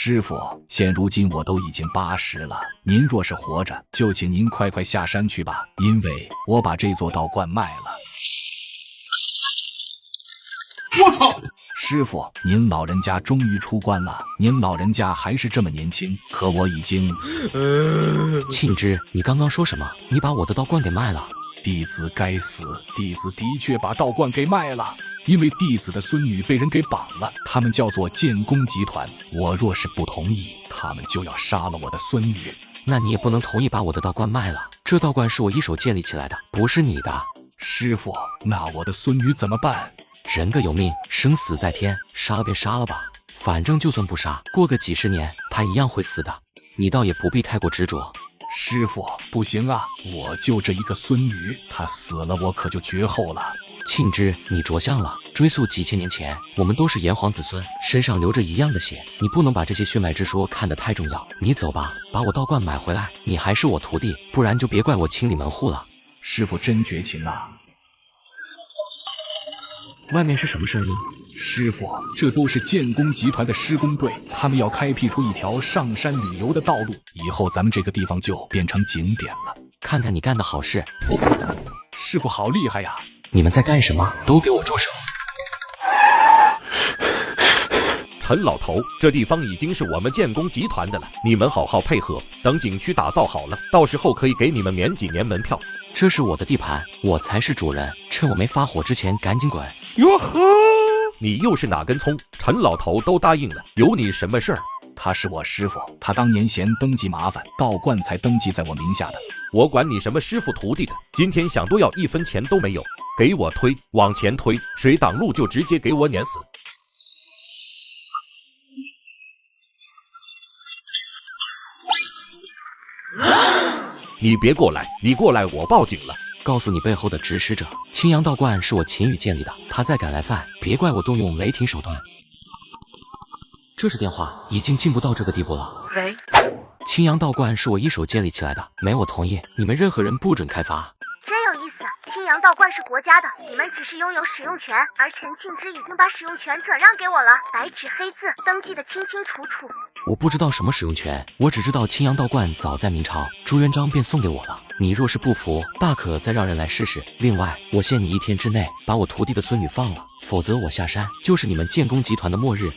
师傅，现如今我都已经80了，您若是活着，就请您快快下山去吧，因为我把这座道观卖了。我操！师傅，您老人家终于出关了，您老人家还是这么年轻，可我已经……庆之，你刚刚说什么？你把我的道观给卖了？弟子该死，弟子的确把道观给卖了，因为弟子的孙女被人给绑了，他们叫做建功集团，我若是不同意，他们就要杀了我的孙女。那你也不能同意把我的道观卖了，这道观是我一手建立起来的，不是你的。师傅，那我的孙女怎么办？人各有命，生死在天，杀了便杀了吧，反正就算不杀，过个几十年，他一样会死的。你倒也不必太过执着。师傅，不行啊，我就这一个孙女，她死了我可就绝后了。庆之，你着相了。追溯几千年前，我们都是炎黄子孙，身上流着一样的血，你不能把这些血脉之说看得太重要。你走吧，把我道观买回来，你还是我徒弟，不然就别怪我清理门户了。师傅真绝情啊！外面是什么声音？师傅，这都是建功集团的施工队，他们要开辟出一条上山旅游的道路，以后咱们这个地方就变成景点了。看看你干的好事！师傅好厉害呀！你们在干什么？都给我住手！陈老头，这地方已经是我们建功集团的了，你们好好配合，等景区打造好了，到时候可以给你们免几年门票。这是我的地盘，我才是主人，趁我没发火之前赶紧滚！哟呵，你又是哪根葱？陈老头都答应了，有你什么事儿？他是我师傅，他当年嫌登记麻烦，道观才登记在我名下的。我管你什么师傅徒弟的，今天想多要1分钱都没有，给我推，往前推，谁挡路就直接给我碾死。你别过来，你过来我报警了。告诉你背后的指使者，青阳道观是我秦羽建立的，他再敢来犯，别怪我动用雷霆手段。这是电话，已经进步到这个地步了。喂，青阳道观是我一手建立起来的，没我同意，你们任何人不准开发。真有意思，青阳道观是国家的，你们只是拥有使用权，而陈庆之已经把使用权转让给我了，白纸黑字登记的清清楚楚。我不知道什么使用权，我只知道青阳道观早在明朝朱元璋便送给我了。你若是不服，大可再让人来试试。另外，我限你1天之内把我徒弟的孙女放了，否则我下山就是你们建功集团的末日。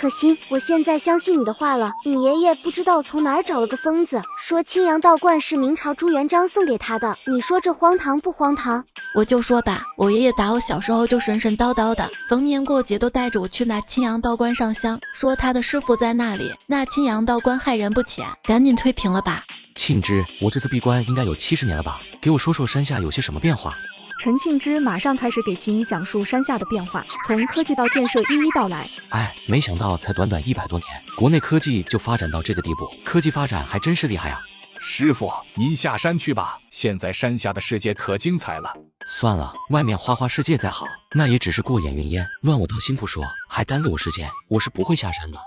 可心，我现在相信你的话了。你爷爷不知道从哪儿找了个疯子，说青阳道观是明朝朱元璋送给他的。你说这荒唐不荒唐？我就说吧，我爷爷打我小时候就神神叨叨的，逢年过节都带着我去那青阳道观上香，说他的师傅在那里。那青阳道观害人不浅，赶紧推平了吧。庆之，我这次闭关应该有70年了吧？给我说说山下有些什么变化。陈庆之马上开始给秦羽讲述山下的变化，从科技到建设一一道来。哎，没想到才短短100多年，国内科技就发展到这个地步，科技发展还真是厉害啊！师傅，您下山去吧，现在山下的世界可精彩了。算了，外面花花世界再好，那也只是过眼云烟，乱我道心不说，还耽搁我时间，我是不会下山的。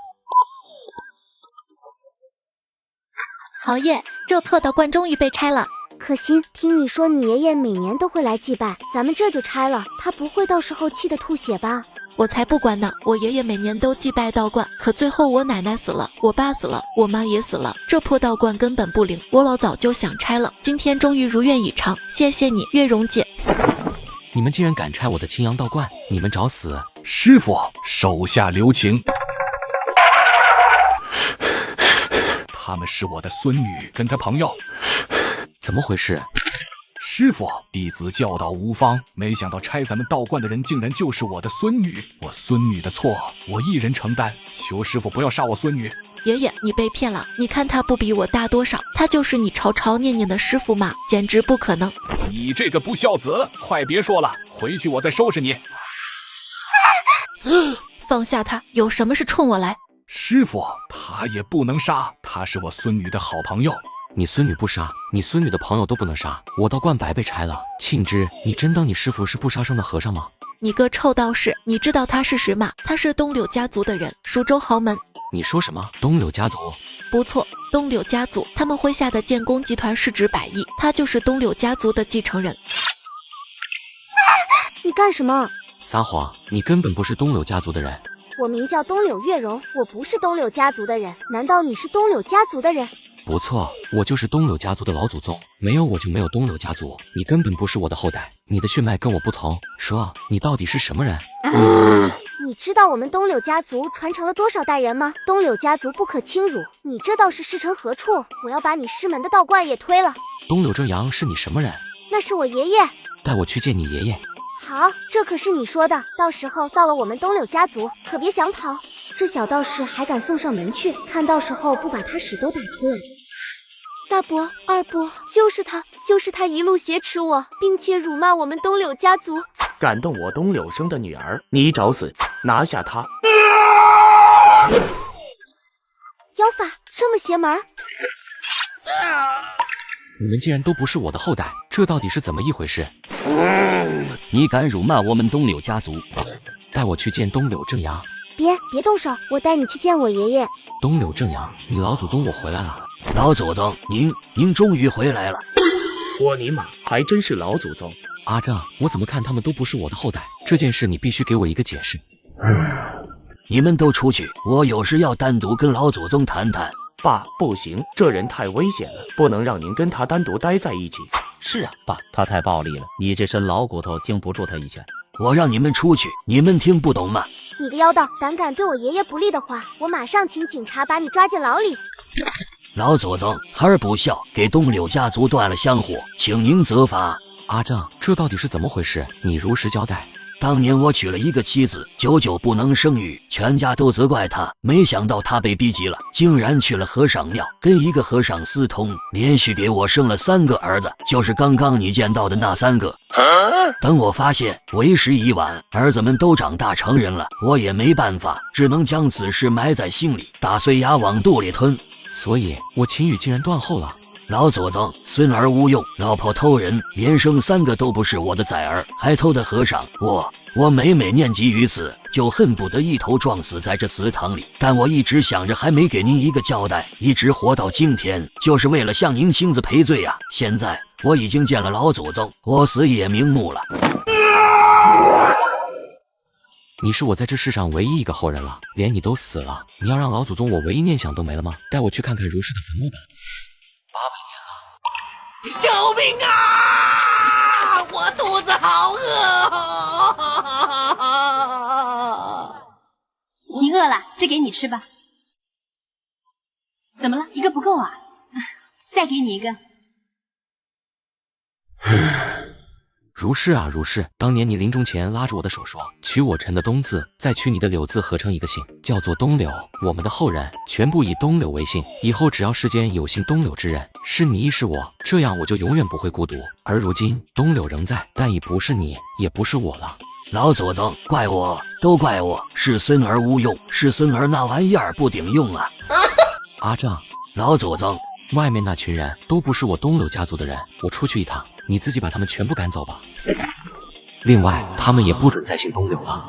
豪爷，这破道观终于被拆了。可心，听你说你爷爷每年都会来祭拜，咱们这就拆了，他不会到时候气得吐血吧？我才不管呢，我爷爷每年都祭拜道观，可最后我奶奶死了，我爸死了，我妈也死了，这破道观根本不灵，我老早就想拆了，今天终于如愿以偿，谢谢你，月容姐。你们竟然敢拆我的青阳道观，你们找死！师傅，手下留情。他们是我的孙女跟她朋友。怎么回事？师傅，弟子教导无方，没想到拆咱们道观的人竟然就是我的孙女。我孙女的错，我一人承担，求师傅不要杀我孙女。爷爷，你被骗了，你看他不比我大多少，他就是你吵吵念念的师傅嘛，简直不可能。你这个不孝子，快别说了，回去我再收拾你。放下他，有什么事冲我来。师傅，他也不能杀，他是我孙女的好朋友。你孙女不杀，你孙女的朋友都不能杀，我道观白被拆了。庆之，你真当你师傅是不杀生的和尚吗？你个臭道士，你知道他是谁吗？他是东柳家族的人，蜀州豪门。你说什么？东柳家族？不错，东柳家族，他们麾下的建功集团市值100亿，他就是东柳家族的继承人。你干什么？撒谎，你根本不是东柳家族的人。我名叫东柳月容，我不是东柳家族的人。难道你是东柳家族的人？不错，我就是东柳家族的老祖宗，没有我就没有东柳家族，你根本不是我的后代，你的血脉跟我不同。说，你到底是什么人？你知道我们东柳家族传承了多少代人吗？东柳家族不可轻辱，你这道士师承何处？我要把你师门的道观也推了。东柳正阳是你什么人？那是我爷爷。带我去见你爷爷。好，这可是你说的，到时候到了我们东柳家族，可别想跑。这小道士还敢送上门去，看到时候不把他屎都打出来。大伯、二伯，就是他一路挟持我，并且辱骂我们东柳家族。敢动我东柳生的女儿，你找死！拿下他！妖法这么邪门？你们竟然都不是我的后代，这到底是怎么一回事？你敢辱骂我们东柳家族？带我去见东柳正阳。别动手，我带你去见我爷爷。东柳正阳，你老祖宗我回来了。老祖宗，您终于回来了。我尼玛，还真是老祖宗。阿正，我怎么看他们都不是我的后代？这件事你必须给我一个解释。你们都出去，我有事要单独跟老祖宗谈谈。爸，不行，这人太危险了，不能让您跟他单独待在一起。是啊，爸，他太暴力了，你这身老骨头经不住他一拳。我让你们出去，你们听不懂吗？你个妖道，胆敢对我爷爷不利的话，我马上请警察把你抓进牢里。老祖宗，孩儿不孝，给东柳家族断了香火，请您责罚。阿正，这到底是怎么回事？你如实交代。当年我娶了一个妻子，久久不能生育，全家都责怪他。没想到他被逼急了，竟然去了和尚庙，跟一个和尚私通，连续给我生了3个儿子，就是刚刚你见到的那3个。等我发现为时已晚，儿子们都长大成人了，我也没办法，只能将此事埋在心里，打碎牙往肚里吞。所以我秦羽竟然断后了。老祖宗，孙儿无用，老婆偷人，连生3个都不是我的崽儿，还偷的和尚。我每念及于此，就恨不得一头撞死在这祠堂里。但我一直想着还没给您一个交代，一直活到今天，就是为了向您亲自赔罪啊！现在我已经见了老祖宗，我死也瞑目了。你是我在这世上唯一一个后人了，连你都死了，你要让老祖宗我唯一念想都没了吗？带我去看看如是的坟墓吧。800年了。救命啊！我肚子好饿。你饿了，这给你吃吧。怎么了？一个不够啊？再给你一个。如是啊，如是。当年你临终前拉着我的手说，取我陈的东字，再取你的柳字合成一个姓，叫做东柳。我们的后人全部以东柳为姓，以后只要世间有姓东柳之人，是你亦是我，这样我就永远不会孤独。而如今东柳仍在，但已不是你，也不是我了。老祖宗，怪我，都怪我，是孙儿无用，是孙儿那玩意儿不顶用啊！阿正，老祖宗，外面那群人都不是我东柳家族的人，我出去一趟，你自己把他们全部赶走吧。另外，他们也不准再姓东柳了。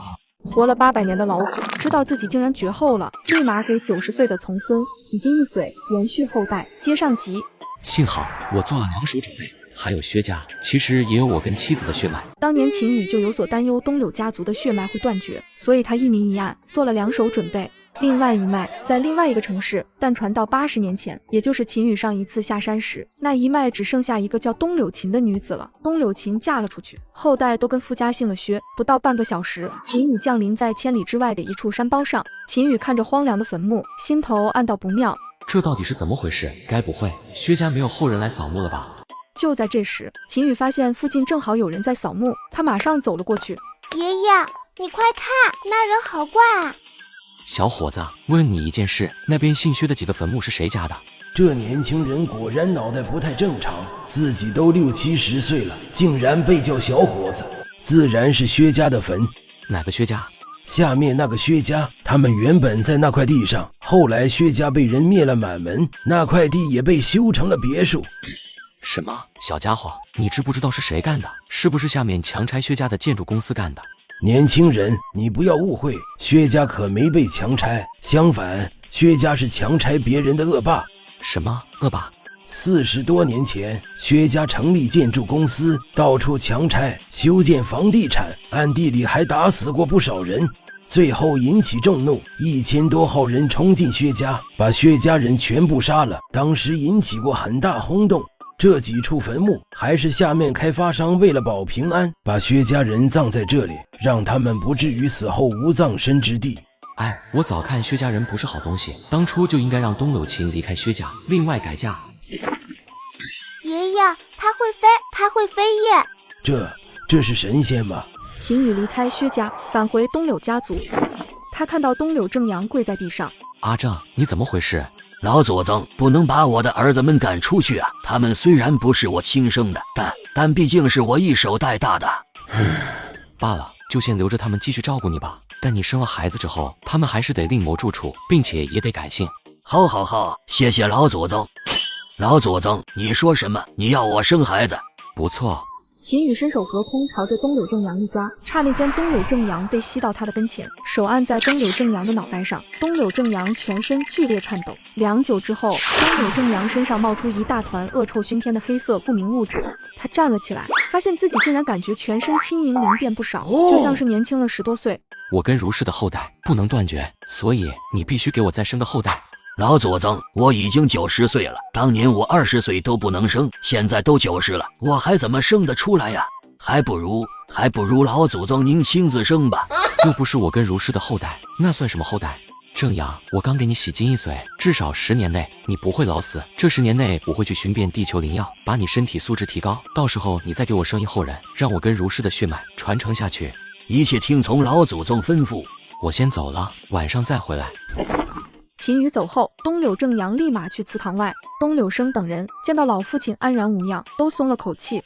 活了800年的老虎，知道自己竟然绝后了，立马给90岁的重孙洗金一髓，延续后代，接上级。幸好我做了2手准备。还有薛家，其实也有我跟妻子的血脉。当年秦羽就有所担忧东柳家族的血脉会断绝，所以他一明一暗做了2手准备。另外一脉在另外一个城市，但传到80年前，也就是秦羽上一次下山时，那一脉只剩下一个叫东柳琴的女子了。东柳琴嫁了出去，后代都跟夫家姓了薛。不到半个小时，秦羽降临在千里之外的一处山包上。秦羽看着荒凉的坟墓，心头暗道不妙，这到底是怎么回事？该不会薛家没有后人来扫墓了吧？就在这时，秦羽发现附近正好有人在扫墓，他马上走了过去。爷爷，你快看，那人好怪啊！小伙子，问你一件事，那边姓薛的几个坟墓是谁家的？这年轻人果然脑袋不太正常，自己都60、70岁了，竟然被叫小伙子，自然是薛家的坟。哪个薛家？下面那个薛家，他们原本在那块地上，后来薛家被人灭了满门，那块地也被修成了别墅。什么？小家伙，你知不知道是谁干的？是不是下面强拆薛家的建筑公司干的？年轻人，你不要误会，薛家可没被强拆，相反，薛家是强拆别人的恶霸。什么恶霸？40多年前，薛家成立建筑公司，到处强拆修建房地产，暗地里还打死过不少人。最后引起众怒，1000多号人冲进薛家，把薛家人全部杀了。当时引起过很大轰动。这几处坟墓还是下面开发商为了保平安，把薛家人葬在这里，让他们不至于死后无葬身之地。哎，我早看薛家人不是好东西，当初就应该让东柳琴离开薛家，另外改嫁。爷爷，它会飞，它会飞耶！这是神仙吗？秦羽离开薛家，返回东柳家族。他看到东柳正阳跪在地上。阿正，你怎么回事？老祖宗不能把我的儿子们赶出去啊！他们虽然不是我亲生的，但毕竟是我一手带大的。罢了，就先留着他们继续照顾你吧。但你生了孩子之后，他们还是得另谋住处，并且也得改姓。好，谢谢老祖宗。老祖宗，你说什么？你要我生孩子？不错。秦羽伸手隔空朝着东柳正阳一抓，刹那间东柳正阳被吸到他的跟前，手按在东柳正阳的脑袋上，东柳正阳全身剧烈颤抖。良久之后，东柳正阳身上冒出一大团恶臭熏天的黑色不明物质，他站了起来，发现自己竟然感觉全身轻盈灵便不少，就像是年轻了10多岁。我跟如氏的后代不能断绝，所以你必须给我再生个后代。老祖宗，我已经90岁了，当年我20岁都不能生，现在都90了，我还怎么生得出来呀？还不如老祖宗您亲自生吧。又不是我跟如氏的后代，那算什么后代？正阳，我刚给你洗金1岁，至少10年内你不会老死。这10年内我会去寻遍地球灵药，把你身体素质提高，到时候你再给我生一后人，让我跟如氏的血脉传承下去。一切听从老祖宗吩咐。我先走了，晚上再回来。秦羽走后，东柳正阳立马去祠堂外。东柳生等人见到老父亲安然无恙，都松了口气。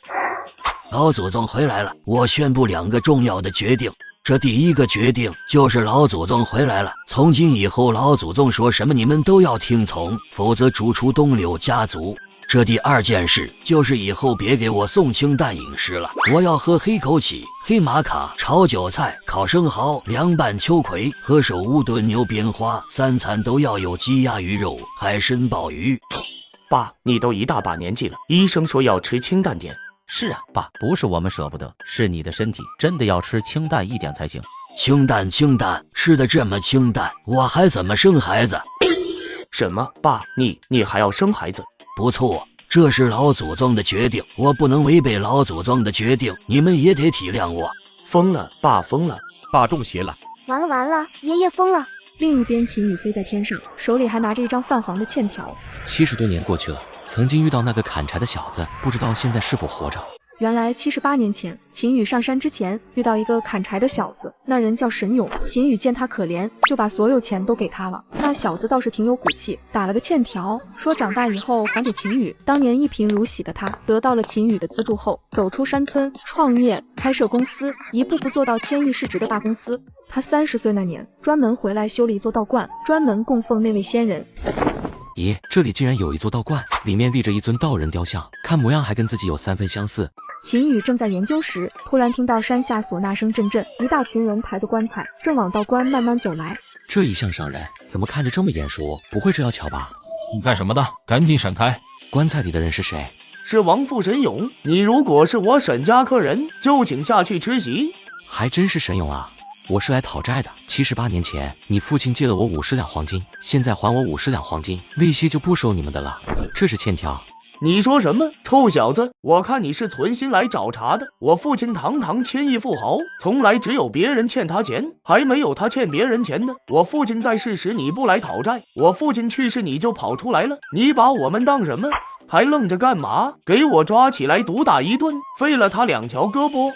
老祖宗回来了，我宣布2个重要的决定。这第一个决定就是老祖宗回来了，从今以后老祖宗说什么你们都要听从，否则逐出东柳家族。这第2件事就是以后别给我送清淡饮食了，我要喝黑枸杞、黑玛卡、炒韭菜、烤生蚝、凉拌秋葵和手无炖牛鞭花，3餐都要有鸡鸭鱼肉、海参鲍鱼。爸，你都一大把年纪了，医生说要吃清淡点。是啊，爸，不是我们舍不得，是你的身体真的要吃清淡一点才行。清淡，吃得这么清淡，我还怎么生孩子？什么？爸，你还要生孩子？不错，这是老祖宗的决定，我不能违背老祖宗的决定，你们也得体谅我。疯了，爸疯了，爸中邪了！完了，爷爷疯了！另一边，秦羽飞在天上，手里还拿着一张泛黄的欠条。70多年过去了，曾经遇到那个砍柴的小子，不知道现在是否活着。原来78年前，秦羽上山之前遇到一个砍柴的小子，那人叫沈勇。秦羽见他可怜，就把所有钱都给他了。那小子倒是挺有骨气，打了个欠条，说长大以后还给秦羽。当年一贫如洗的他，得到了秦羽的资助后，走出山村，创业，开设公司，一步步做到1000亿市值的大公司。他30岁那年，专门回来修了一座道观，专门供奉那位仙人。咦，这里竟然有一座道观，里面立着一尊道人雕像，看模样还跟自己有3分相似。秦羽正在研究时，突然听到山下唢呐声阵阵，一大群人抬着棺材，正往道观慢慢走来。这一项上人怎么看着这么眼熟？不会这要巧吧？你干什么的？赶紧闪开！棺材里的人是谁？是王父沈勇。你如果是我沈家客人，就请下去吃席。还真是沈勇啊！我是来讨债的。78年前，你父亲借了我50两黄金，现在还我50两黄金，利息就不收你们的了。这是欠条。你说什么，臭小子！我看你是存心来找茬的。我父亲堂堂1000亿富豪，从来只有别人欠他钱，还没有他欠别人钱呢。我父亲在世时你不来讨债，我父亲去世你就跑出来了，你把我们当什么？还愣着干嘛？给我抓起来毒打一顿，废了他2条胳膊！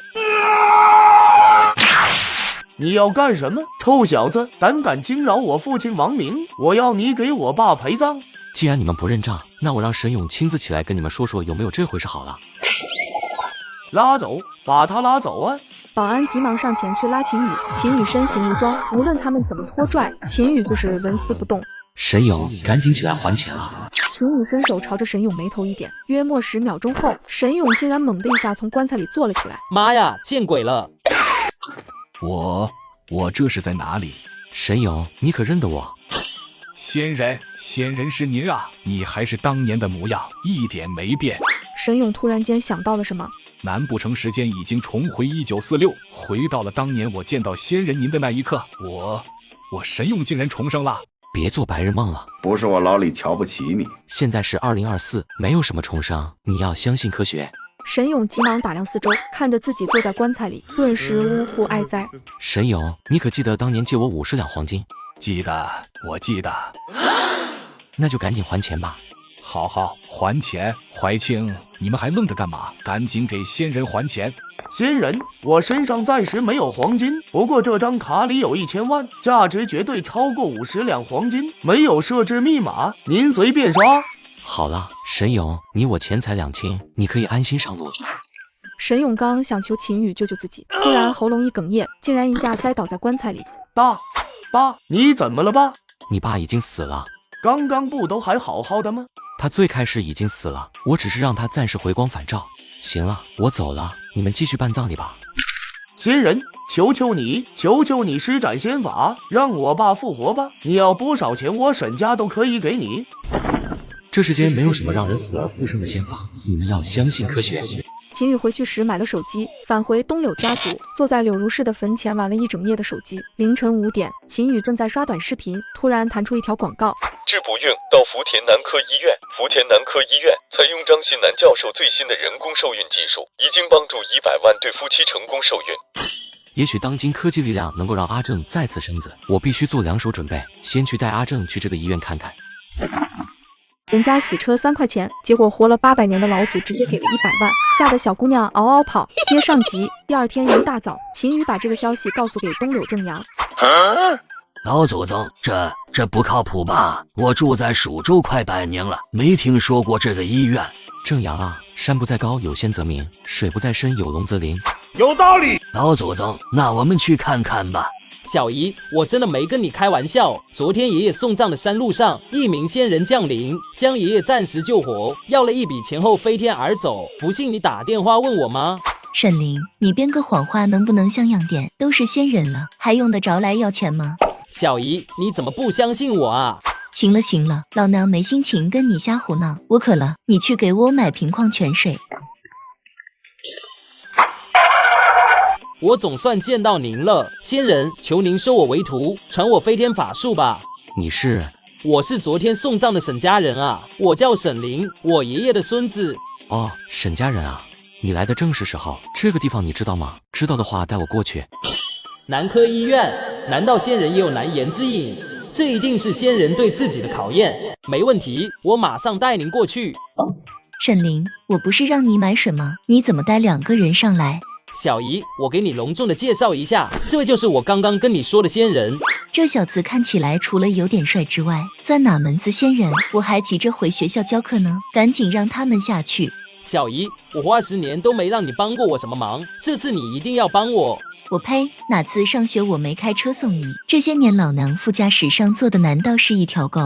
你要干什么，臭小子？胆敢惊扰我父亲亡灵，我要你给我爸陪葬！既然你们不认账，那我让沈勇亲自起来跟你们说说有没有这回事好了。拉走，把他拉走啊！保安急忙上前去拉秦羽，秦羽身形无装，无论他们怎么拖拽，秦羽就是纹丝不动。沈勇，赶紧起来还钱啊！秦羽伸手朝着沈勇眉头一点，约莫10秒钟后，沈勇竟然猛地一下从棺材里坐了起来。妈呀，见鬼了！我这是在哪里？沈勇，你可认得我？仙人是您啊！你还是当年的模样，一点没变。沈勇突然间想到了什么，难不成时间已经重回1946，回到了当年我见到仙人您的那一刻？我神勇竟然重生了！别做白日梦了，不是我老李瞧不起你，现在是2024，没有什么重生，你要相信科学。沈勇急忙打量四周，看着自己坐在棺材里，顿时呜呼哀哉。沈勇，你可记得当年借我50两黄金？记得，我记得。那就赶紧还钱吧。好，还钱！怀清，你们还愣着干嘛？赶紧给仙人还钱！仙人，我身上暂时没有黄金，不过这张卡里有1000万，价值绝对超过50两黄金，没有设置密码，您随便刷。好了，沈勇，你我钱财两清，你可以安心上路。沈永刚想求秦宇救救自己，突然喉咙一哽咽，竟然一下栽倒在棺材里。爸，你怎么了爸？你爸已经死了。刚刚不都还好好的吗？他最开始已经死了，我只是让他暂时回光返照。行了，我走了，你们继续办葬礼吧。仙人，求求你施展仙法，让我爸复活吧！你要多少钱，我沈家都可以给你。这世间没有什么让人死而复生的仙法，你们要相信科学。秦宇回去时买了手机，返回东柳家族，坐在柳如是的坟前玩了一整夜的手机。凌晨5点，秦宇正在刷短视频，突然弹出一条广告：质不孕到福田男科医院。福田男科医院采用张新南教授最新的人工受孕技术，已经帮助100万对夫妻成功受孕。也许当今科技力量能够让阿正再次生子，我必须做2手准备，先去带阿正去这个医院看看。人家洗车3块钱，结果活了800年的老祖直接给了100万，吓得小姑娘嗷嗷跑，接上集。第二天一大早，秦宇把这个消息告诉给东柳正阳。老祖宗，这不靠谱吧？我住在蜀州快100年了，没听说过这个医院。正阳啊，山不在高有仙则名，水不在深有龙则灵。有道理。老祖宗，那我们去看看吧。小姨，我真的没跟你开玩笑。昨天爷爷送葬的山路上，一名仙人降临，将爷爷暂时救活，要了一笔钱后飞天而走。不信你打电话问我吗？沈凌，你编个谎话能不能像样点？都是仙人了，还用得着来要钱吗？小姨，你怎么不相信我啊？行了，老娘没心情跟你瞎胡闹。我渴了，你去给我买瓶矿泉水。我总算见到您了，仙人，求您收我为徒，传我飞天法术吧。你是？我是昨天送葬的沈家人啊，我叫沈凌，我爷爷的孙子。哦，沈家人啊，你来的正是时候。这个地方你知道吗？知道的话带我过去。男科医院，难道仙人也有难言之隐？这一定是仙人对自己的考验。没问题，我马上带您过去。沈凌，我不是让你买水吗？你怎么带2个人上来？小姨，我给你隆重的介绍一下，这位就是我刚刚跟你说的仙人。这小子看起来除了有点帅之外，算哪门子仙人？我还急着回学校教课呢，赶紧让他们下去。小姨，我花10年都没让你帮过我什么忙，这次你一定要帮我。我呸！哪次上学我没开车送你？这些年老娘副驾驶上坐的难道是一条狗？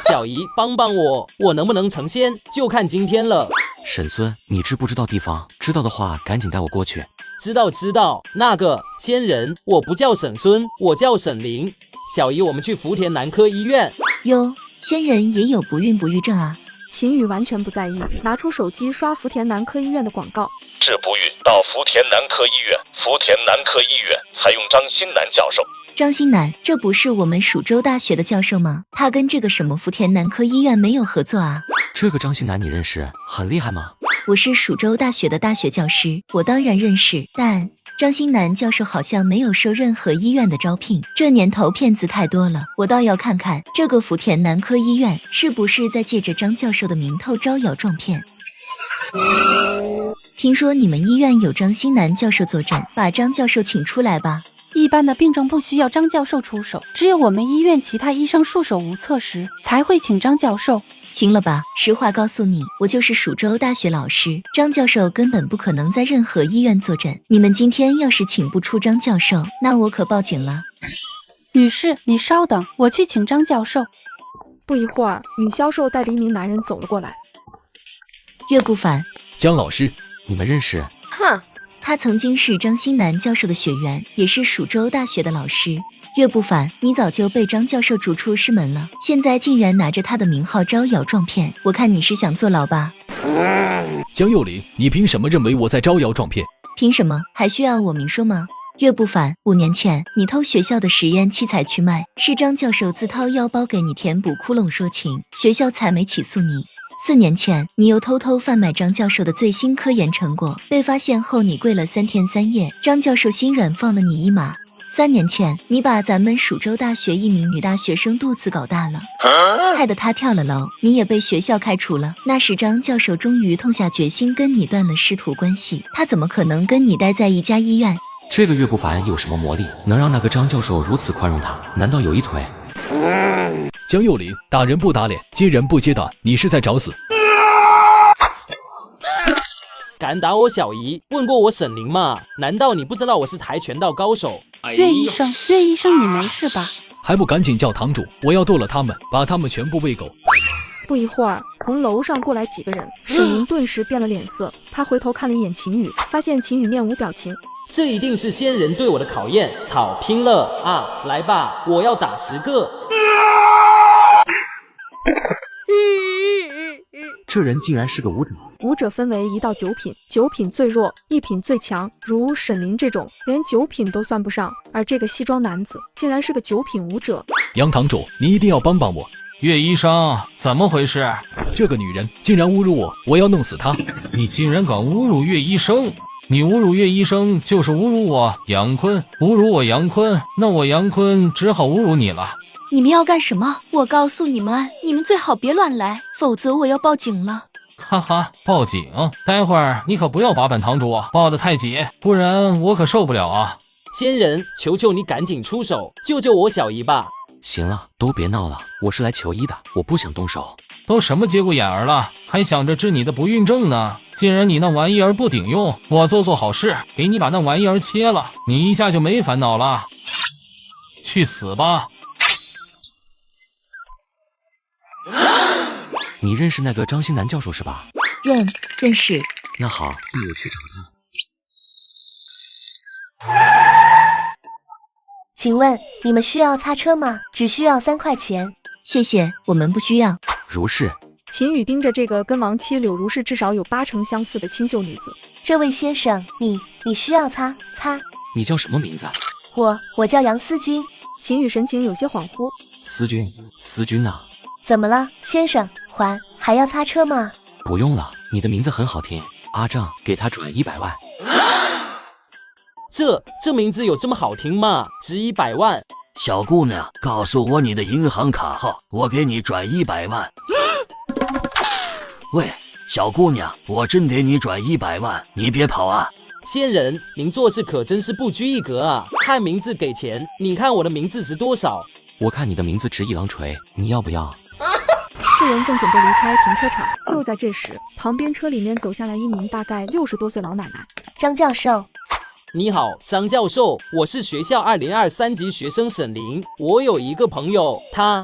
小姨，帮帮我，我能不能成仙就看今天了。沈孙，你知不知道地方？知道的话赶紧带我过去。知道，那个仙人，我不叫沈孙，我叫沈凌。小姨，我们去福田男科医院。哟，仙人也有不孕不育症啊？秦宇完全不在意，拿出手机刷福田男科医院的广告。治不孕到福田男科医院。福田男科医院采用张新南教授。张新南，这不是我们蜀州大学的教授吗？他跟这个什么福田男科医院没有合作啊？这个张新南你认识？很厉害吗？我是蜀州大学的大学教师，我当然认识，但张新南教授好像没有收任何医院的招聘，这年头骗子太多了，我倒要看看这个福田男科医院是不是在借着张教授的名头招摇撞骗。听说你们医院有张新南教授坐镇，把张教授请出来吧。一般的病症不需要张教授出手，只有我们医院其他医生束手无策时才会请张教授。行了吧，实话告诉你，我就是蜀州大学老师，张教授根本不可能在任何医院坐诊。你们今天要是请不出张教授，那我可报警了。女士，你稍等，我去请张教授。不一会儿，女销售带着一名男人走了过来。岳不凡，姜老师，你们认识？哼，他曾经是张新南教授的学员，也是蜀州大学的老师。岳不凡，你早就被张教授逐出师门了，现在竟然拿着他的名号招摇撞骗，我看你是想坐牢吧？江幼林，你凭什么认为我在招摇撞骗？凭什么？还需要我明说吗？岳不凡，5年前你偷学校的实验器材去卖，是张教授自掏腰包给你填补窟窿说情，学校才没起诉你。4年前你又偷偷贩卖张教授的最新科研成果，被发现后你跪了3天3夜，张教授心软放了你一马。3年前你把咱们蜀州大学一名女大学生肚子搞大了，害得她跳了楼，你也被学校开除了。那时张教授终于痛下决心跟你断了师徒关系，他怎么可能跟你待在一家医院？这个岳不凡有什么魔力，能让那个张教授如此宽容他？难道有一腿？江幼林，打人不打脸，接人不接打，你是在找死！敢打我小姨？问过我沈凌吗？难道你不知道我是跆拳道高手？岳医生，岳医生，你没事吧？还不赶紧叫堂主！我要剁了他们，把他们全部喂狗！不一会儿，从楼上过来几个人，沈凌顿时变了脸色。他回头看了一眼秦羽，发现秦羽面无表情。这一定是仙人对我的考验，吵拼了啊！来吧，我要打10个。这人竟然是个武者。武者分为1到9品，9品最弱，1品最强。如沈凌这种，连9品都算不上，而这个西装男子竟然是个9品武者。杨堂主，你一定要帮帮我！岳医生，怎么回事？这个女人竟然侮辱我，我要弄死她！你竟然敢侮辱岳医生！你侮辱岳医生就是侮辱我杨坤，侮辱我杨坤，那我杨坤只好侮辱你了。你们要干什么？我告诉你们，你们最好别乱来，否则我要报警了。哈哈，报警？待会儿你可不要把本堂主抱得太紧，不然我可受不了啊！仙人，求求你赶紧出手，救救我小姨吧！行了，都别闹了，我是来求医的，我不想动手。都什么节骨眼儿了，还想着治你的不孕症呢？既然你那玩意儿不顶用，我做好事，给你把那玩意儿切了，你一下就没烦恼了。去死吧！你认识那个张新南教授是吧？认识。那好，带我去找他。请问你们需要擦车吗？只需要3块钱。谢谢，我们不需要。如是。秦羽盯着这个跟亡妻柳如是至少有80%相似的清秀女子。这位先生，你需要擦？你叫什么名字？我叫杨思君。秦羽神情有些恍惚。思君啊？怎么了，先生？还要擦车吗？不用了，你的名字很好听，阿丈，给他转100万。这名字有这么好听吗？值100万。小姑娘，告诉我你的银行卡号，我给你转100万。喂，小姑娘，我真给你转100万，你别跑啊！仙人，您做事可真是不拘一格啊！看名字给钱，你看我的名字值多少？我看你的名字值1郎锤，你要不要？4人正准备离开停车场，就在这时，旁边车里面走下来一名大概60多岁老奶奶。张教授。你好，张教授，我是学校2023级学生沈凌，我有一个朋友，他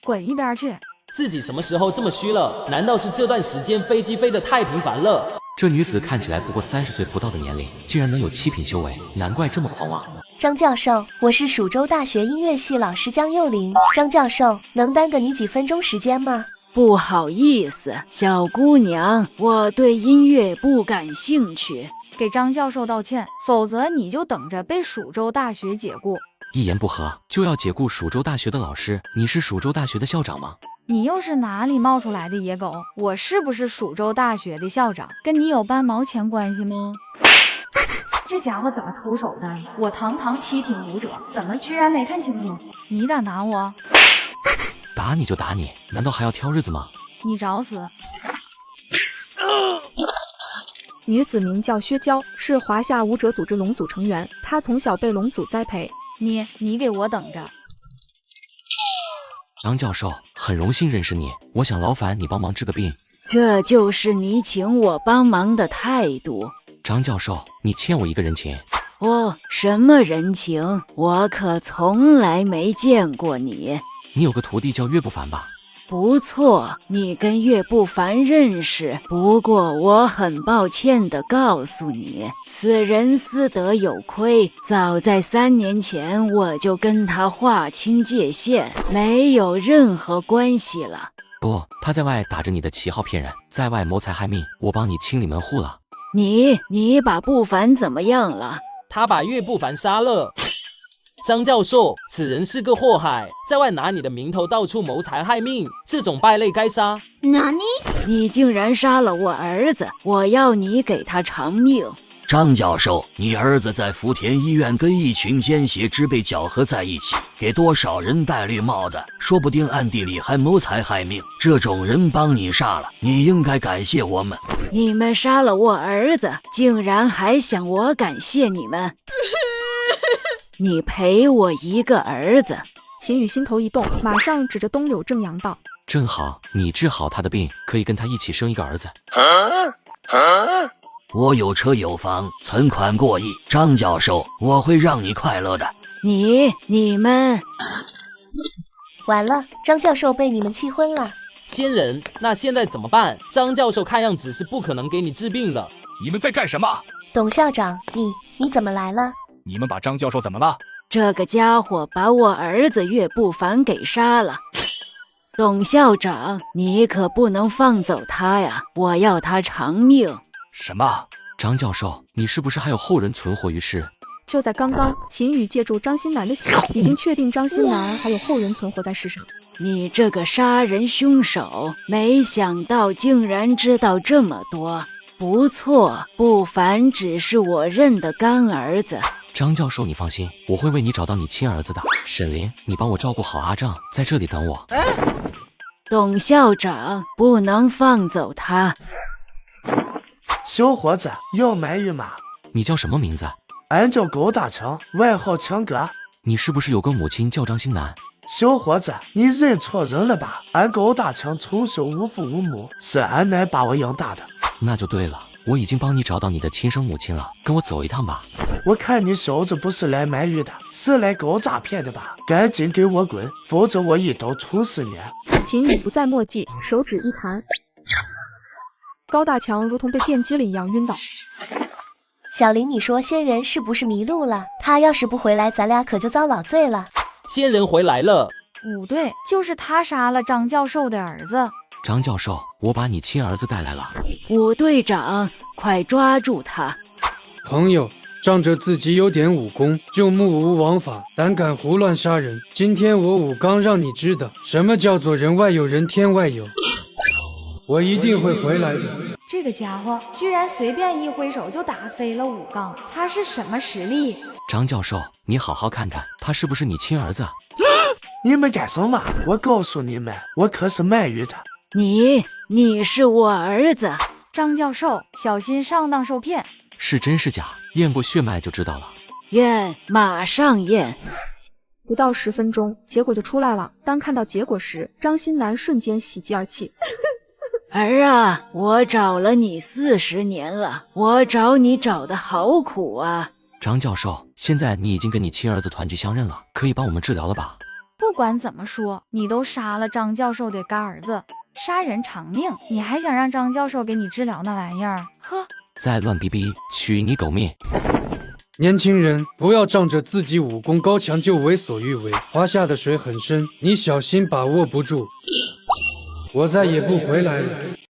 滚一边去！自己什么时候这么虚了？难道是这段时间飞机飞得太频繁了？这女子看起来不过30岁不到的年龄，竟然能有7品修为，难怪这么狂妄。张教授，我是蜀州大学音乐系老师江幼林。张教授，能耽搁你几分钟时间吗？不好意思，小姑娘，我对音乐不感兴趣。给张教授道歉，否则你就等着被蜀州大学解雇。一言不合就要解雇蜀州大学的老师，你是蜀州大学的校长吗？你又是哪里冒出来的野狗？我是不是蜀州大学的校长，跟你有半毛钱关系吗？这家伙怎么出手的？我堂堂7品武者，怎么居然没看清楚？你敢打我？打你就打你，难道还要挑日子吗？你找死！女子名叫薛娇，是华夏武者组织龙组成员，她从小被龙组栽培。你给我等着！张教授，很荣幸认识你，我想劳烦你帮忙治个病。这就是你请我帮忙的态度。张教授，你欠我一个人情。哦，什么人情？我可从来没见过你。你有个徒弟叫岳不凡吧？不错，你跟岳不凡认识。不过我很抱歉地告诉你，此人私德有亏，早在3年前我就跟他划清界限，没有任何关系了。不，他在外打着你的旗号骗人，在外谋财害命，我帮你清理门户了。你把不凡怎么样了？他把岳不凡杀了。张教授，此人是个祸害，在外拿你的名头到处谋财害命，这种败类该杀。哪里？你竟然杀了我儿子，我要你给他偿命。张教授，你儿子在福田医院跟一群奸邪之辈搅合在一起，给多少人戴绿帽子，说不定暗地里还谋财害命。这种人帮你杀了，你应该感谢我们。你们杀了我儿子，竟然还想我感谢你们？你赔我一个儿子。秦羽心头一动，马上指着东柳正阳道：正好你治好他的病，可以跟他一起生一个儿子。我有车有房，存款过亿，张教授，我会让你快乐的。你们完了，张教授被你们气昏了。仙人，那现在怎么办？张教授看样子是不可能给你治病了。你们在干什么？董校长，你怎么来了？你们把张教授怎么了？这个家伙把我儿子岳不凡给杀了。董校长，你可不能放走他呀，我要他偿命。什么？张教授，你是不是还有后人存活于世？就在刚刚，秦羽借助张新南的血，已经确定张新南还有后人存活在世上。你这个杀人凶手，没想到竟然知道这么多。不错，不凡只是我认的干儿子。张教授，你放心，我会为你找到你亲儿子的。沈林，你帮我照顾好阿正，在这里等我。董校长，不能放走他。小伙子，要买玉马。你叫什么名字？俺叫高大成，外号强哥。你是不是有个母亲叫张新南？小伙子，你认错人了吧？俺高大成从小无父无母，是俺奶把我养大的。那就对了，我已经帮你找到你的亲生母亲了，跟我走一趟吧。我看你小子不是来买玉的，是来搞诈骗的吧？赶紧给我滚，否则我一刀捅死你！秦羽不再墨迹，手指一弹，高大强如同被电击了一样晕倒。小林，你说仙人是不是迷路了？他要是不回来，咱俩可就遭老罪了。仙人回来了。不对，就是他杀了张教授的儿子。张教授，我把你亲儿子带来了。武队长，快抓住他！朋友，仗着自己有点武功，就目无王法，胆敢胡乱杀人。今天我武刚让你知道什么叫做人外有人，天外有。我一定会回来的。这个家伙居然随便一挥手就打飞了武刚，他是什么实力？张教授，你好好看看，他是不是你亲儿子？你们干什么？我告诉你们，我可是卖玉的。你是我儿子。张教授，小心上当受骗。是真是假？验过血脉就知道了。验，马上验。不到10分钟，结果就出来了。当看到结果时，张新南瞬间喜极而泣。儿啊，我找了你40年了，我找你找的好苦啊！张教授，现在你已经跟你亲儿子团聚相认了，可以帮我们治疗了吧？不管怎么说，你都杀了张教授的干儿子，杀人偿命，你还想让张教授给你治疗那玩意儿？呵！再乱逼逼，取你狗命！年轻人，不要仗着自己武功高强就为所欲为，华夏的水很深，你小心把握不住。我再也不回来了。